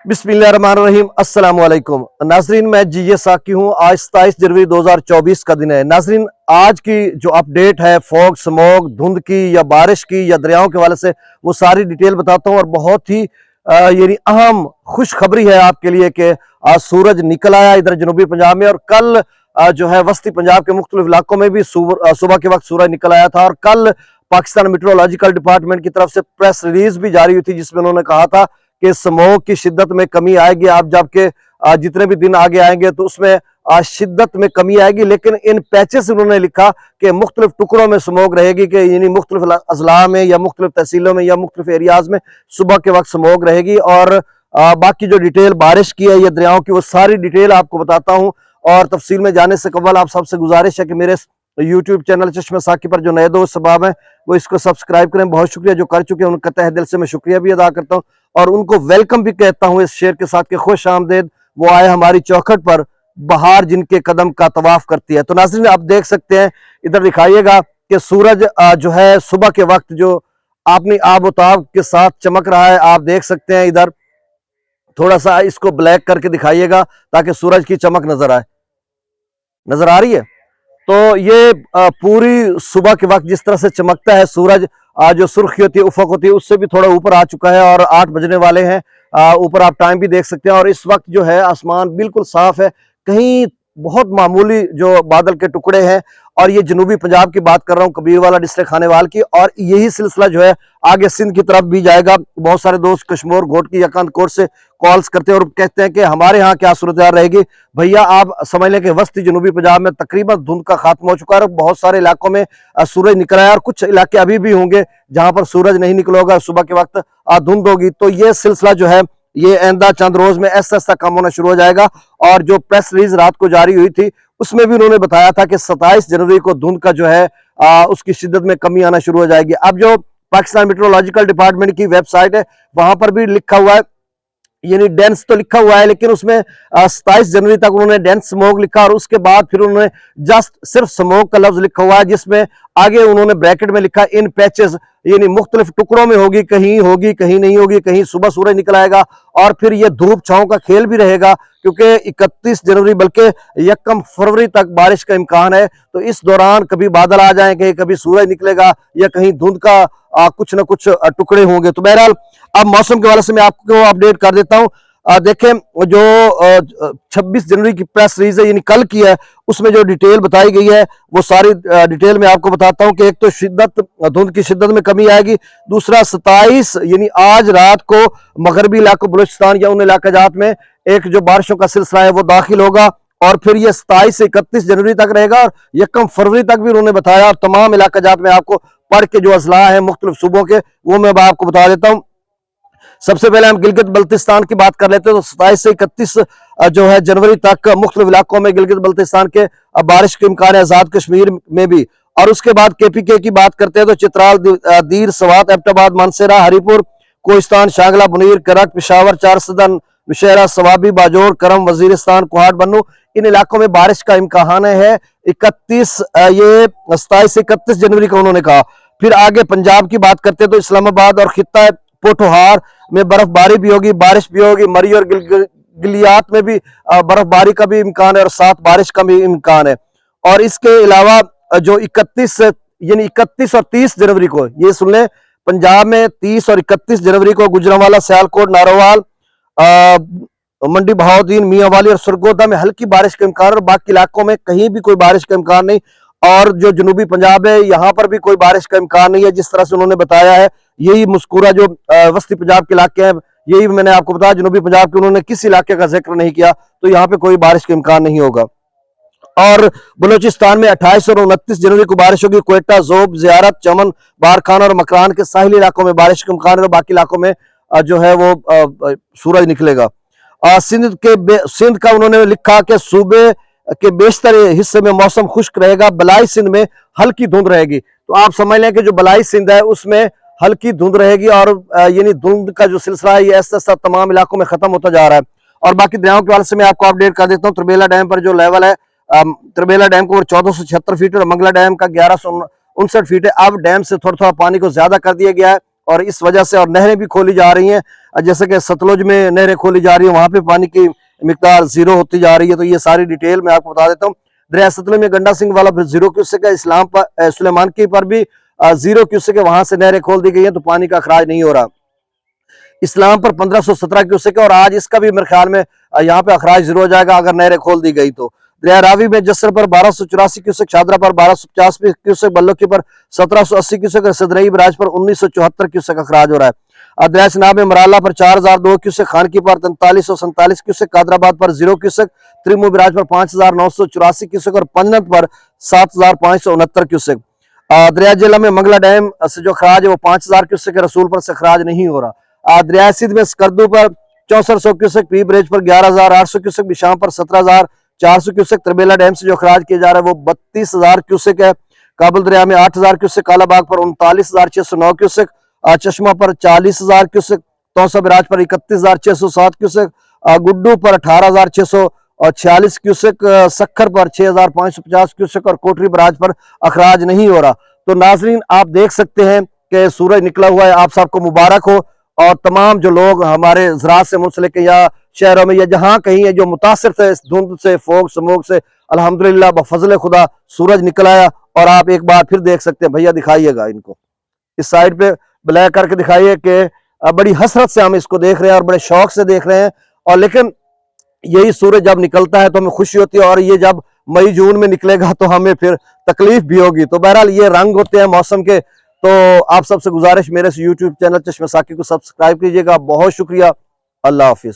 बिस्मिल्लाहिर्रहमानिर्रहीम अस्सलाम वालेकुम नाजरीन, मैं जी साकी हूँ। आज 27 जनवरी 2024 का दिन है। नाजरीन, आज की जो अपडेट है फॉग, स्मॉग, धुंध की या बारिश की या दरियाओं के हवाले से, वो सारी डिटेल बताता हूँ। और बहुत ही यानी अहम खुशखबरी है आपके लिए कि आज सूरज निकल आया इधर जनूबी पंजाब में। और कल जो है वस्ती पंजाब के मुख्तलिफ इलाकों में भी सुबह के वक्त सूरज निकल आया था। और कल पाकिस्तान मेट्रोलॉजिकल डिपार्टमेंट की तरफ से प्रेस रिलीज भी जारी हुई थी, जिसमें उन्होंने कहा था कि स्मोक की शिद्दत में कमी आएगी। आप जबकि जितने भी दिन आगे आएंगे तो उसमें शिद्दत में कमी आएगी, लेकिन इन पैचेस उन्होंने लिखा कि मुख्तलिफ टुकड़ों में स्मोक रहेगी, कि यानी मुख्तलिफ अजला में या मुख्तलिफ तहसीलों में या मुख्तलिफ एरियाज में सुबह के वक्त स्मोक रहेगी। और बाकी जो डिटेल बारिश की है या दरियाओं की, वो सारी डिटेल आपको बताता हूँ। और तफसील में जाने से कबल आप सबसे गुजारिश है कि मेरे यूट्यूब चैनल चश्मे साकी पर जो नए दोस्त सबाब हैं वो इसको सब्सक्राइब करें। बहुत शुक्रिया जो कर चुके हैं, उनका तहे दिल से मैं शुक्रिया भी अदा करता हूँ और उनको वेलकम भी कहता हूँ इस शेर के साथ कि खुश आमदेद वो आए हमारी चौखट पर, बहार जिनके कदम का तवाफ करती है। तो नाज़रीन, आप देख सकते हैं, इधर दिखाइएगा कि सूरज जो है सुबह के वक्त जो अपनी आबोताब के साथ चमक रहा है। आप देख सकते हैं, इधर थोड़ा सा इसको ब्लैक करके दिखाइएगा ताकि सूरज की चमक नजर आए। नजर आ रही है? तो ये पूरी सुबह के वक्त जिस तरह से चमकता है सूरज, जो सुर्खी होती है, उफक होती है, उससे भी थोड़ा ऊपर आ चुका है और 8 बजने वाले हैं। ऊपर आप टाइम भी देख सकते हैं और इस वक्त जो है आसमान बिल्कुल साफ है। कहीं बहुत मामूली जो बादल के टुकड़े हैं। और ये जनूबी पंजाब की बात कर रहा हूँ, कबीरवाला डिस्ट्रिक्ट खानेवाल की। और यही सिलसिला जो है आगे सिंध की तरफ भी जाएगा। बहुत सारे दोस्त कश्मीर घोटकी या कंदकोट से कॉल्स करते हैं और कहते हैं कि हमारे यहाँ क्या सूरत रहेगी। भैया, आप समझ लें कि वस्ती जनूबी पंजाब में तकरीबन धुंध का खात्मा हो चुका है और बहुत सारे इलाकों में सूरज निकल आया और कुछ इलाके अभी भी होंगे जहां पर सूरज नहीं निकलेगा, सुबह के वक्त धुंध होगी। तो ये सिलसिला जो है ये आइंदा चंद रोज में ऐसा ऐसा कम होना शुरू हो जाएगा। और जो प्रेस रिलीज रात को जारी हुई थी उसमें भी उन्होंने बताया था कि 27 जनवरी को धुंध का जो है उसकी शिद्दत में कमी आना शुरू हो जाएगी। अब जो पाकिस्तान मेट्रोलॉजिकल डिपार्टमेंट की वेबसाइट है वहां पर भी लिखा हुआ है, यानी डेंस तो लिखा हुआ है, लेकिन उसमें 27 जनवरी तक उन्होंने डेंस स्मोक लिखा और उसके बाद फिर उन्होंने जस्ट सिर्फ स्मोक का लफ्ज लिखा हुआ है, जिसमें आगे उन्होंने ब्रैकेट में लिखा इन पैचेस, यानी मुख्तलिफ टुकड़ों में होगी, कहीं नहीं होगी, कहीं सुबह सूरज निकल आएगा। और फिर ये धूप छांव का खेल भी रहेगा, क्योंकि 31 जनवरी बल्कि 1 फरवरी तक बारिश का इम्कान है। तो इस दौरान कभी बादल आ जाएंगे, कभी सूरज निकलेगा या कहीं धुंध का कुछ ना कुछ टुकड़े होंगे। तो बहरहाल अब मौसम के हवाले से मैं आपको अपडेट कर देता हूं। देखें, जो 26 जनवरी की प्रेस रिलीज है, यानी कल की है, उसमें जो डिटेल बताई गई है वो सारी डिटेल में आपको बताता हूं कि एक तो शिद्दत, धुंध की शिद्दत में कमी आएगी। दूसरा 27 यानी आज रात को मगरबी इलाकों बलूचिस्तान या उन इलाका जात में एक जो बारिशों का सिलसिला है वो दाखिल होगा और फिर ये 27 से 31 जनवरी तक रहेगा और 1 फरवरी तक भी उन्होंने बताया। और तमाम इलाका जात में आपको पढ़ के जो अजला है मुख्तलिफ सूबों के, वो मैं आपको बता देता हूं। सबसे पहले हम गिलगित बल्तिस्तान की बात कर लेते हैं। तो 27 से 31 जो है जनवरी तक मुख्तलिफ इलाकों में गिलगित बल्तिस्तान के बारिश के इम्कान है, आजाद कश्मीर में भी। और उसके बाद KPK की बात करते हैं तो चित्राल, दीर, सवात, एबटाबाद, मानसेरा, हरीपुर, कोहिस्तान, शांगला, बुनीर, करक, पिशावर, चारसदन, नौशहरा, सवाबी, बाजोर, करम, वजीरिस्तान, कोहाट, बन्नू, इन इलाकों में बारिश का इम्कान है। 27 से 31 जनवरी को उन्होंने कहा। फिर आगे पंजाब की बात करते हैं तो इस्लामाबाद और खित्ता पोठोहार में बर्फबारी भी होगी, बारिश भी होगी। मरी और गिलियात में भी बर्फबारी का भी इम्कान है और साथ बारिश का भी इम्कान है। और इसके अलावा जो 31 यानी 31 और 30 जनवरी को, ये सुन लें, पंजाब में 30 और 31 जनवरी को गुजरांवाला, सियालकोट, नारोवाल, मंडी बहाउद्दीन, मियांवाली और सरगोदा में हल्की बारिश का इम्कान और बाकी इलाकों में कहीं भी कोई बारिश का इम्कान नहीं। और जो जनूबी पंजाब है यहाँ पर भी कोई बारिश का इम्कान नहीं है, जिस तरह से उन्होंने बताया है। यही मुस्कुरा जो वस्ती पंजाब के इलाके हैं, यही मैंने आपको बताया, जनूबी पंजाब के उन्होंने किस इलाके का जिक्र नहीं किया, तो यहाँ पे कोई बारिश का इम्कान नहीं होगा। और बलूचिस्तान में 28 और 29 जनवरी को बारिश होगी। क्वेटा, जोब, जियारत, चमन, बारखान और मकरान के साहिली इलाकों में बारिश का इम्कान है और बाकी इलाकों में जो है वो सूरज निकलेगा। सिंध का उन्होंने लिखा कि सूबे के बेशतर हिस्से में मौसम खुश्क रहेगा, बलाई सिंध में हल्की धुंध रहेगी। तो आप समझ लें कि जो बलाई सिंध है उसमें हल्की धुंध रहेगी और यानी धुंध का जो सिलसिला है ये ऐसा ऐसा तमाम इलाकों में खत्म होता जा रहा है। और बाकी दरियाओं के हवाले से मैं आपको अपडेट कर देता हूँ। त्रिबेला डैम पर जो लेवल है, त्रिबेला डैम को 1476 फीट और मंगला डैम का 1159 फीट है। अब डैम से थोड़ा थोड़ा पानी को ज्यादा कर दिया गया है और इस वजह से और नहरें भी खोली जा रही हैं, जैसे कि सतलुज में नहरें खोली जा रही हैं, वहां पे पानी की मिकदार 0 होती जा रही है। तो ये सारी डिटेल मैं आपको बता देता हूँ। दरिया सतलुज में गंडा सिंह वाला 0 क्यूसेक है, इस्लाम पर सुलेमान की पर भी 0 क्यूसेक है, वहां से नहरें खोल दी गई हैं, तो पानी का अखराज नहीं हो रहा। इस्लाम पर 1517 क्यूसेक है और आज इसका भी मेरे ख्याल में यहाँ पे अखराज 0 हो जाएगा अगर नहरें खोल दी गई तो। दरिया रावी में जसर पर 1284 क्यूसेक, शादरा पर 1250 क्यूसेक, बल्लुकी पर 1780 क्यूसेक, सदरई बराज पर 1974 क्यूसेक अखराज हो रहा है। दरिया चनाब में मराला पर 4002 क्यूसेक, खानकी पर 4347 क्यूसेक, कादराबाद पर 0 क्यूसेक, त्रिमू बराज पर 5984 क्यूसेक और पन्नत पर 7569 क्यूसेक। दरिया जिला में मंगला डैम से जो खराज है वो 5000 क्यूसेक है, रसूल पर से खराज नहीं हो रहा। दरिया सिंध में स्कर्दू पर 6400 क्यूसेक, पी ब्रिज पर 11800 क्यूसेक, बिशाम पर 17400 क्यूसेक। तरबेला डैम से जो खराज किया जा रहा है वो 32000 क्यूसेक है। काबुल दरिया में 8000 क्यूसेक, कालाबाग पर 39609 क्यूसेक, चश्मा पर 40000 क्यूसेक, तौसा बराज पर 31607 क्यूसेक, गुड्डू पर 18646 क्यूसेक, सखर पर 6550 क्यूसेक और कोटरी बराज पर अखराज नहीं हो रहा। तो नाजरीन आप देख सकते हैं कि सूरज निकला हुआ है, आप सबको मुबारक हो। और तमाम जो लोग हमारे ज़राअत से मुंसलिक या शहरों में या जहां कहीं है जो मुतासिर थे इस धुंध से, फोग स्मोक से, अल्हम्दुलिल्लाह बफजल खुदा सूरज निकल आया। और आप एक बार फिर देख सकते हैं, भैया दिखाइएगा इनको इस साइड पे ब्लैक करके दिखाइए कि बड़ी हसरत से हम इसको देख रहे हैं और बड़े शौक से देख रहे हैं। और लेकिन यही सूरज जब निकलता है तो हमें खुशी होती है, और ये जब मई जून में निकलेगा तो हमें फिर तकलीफ भी होगी। तो बहरहाल ये रंग होते हैं मौसम के। तो आप सबसे गुजारिश, मेरे से यूट्यूब चैनल चश्मे साकी को सब्सक्राइब कीजिएगा। बहुत शुक्रिया, अल्लाह हाफिज।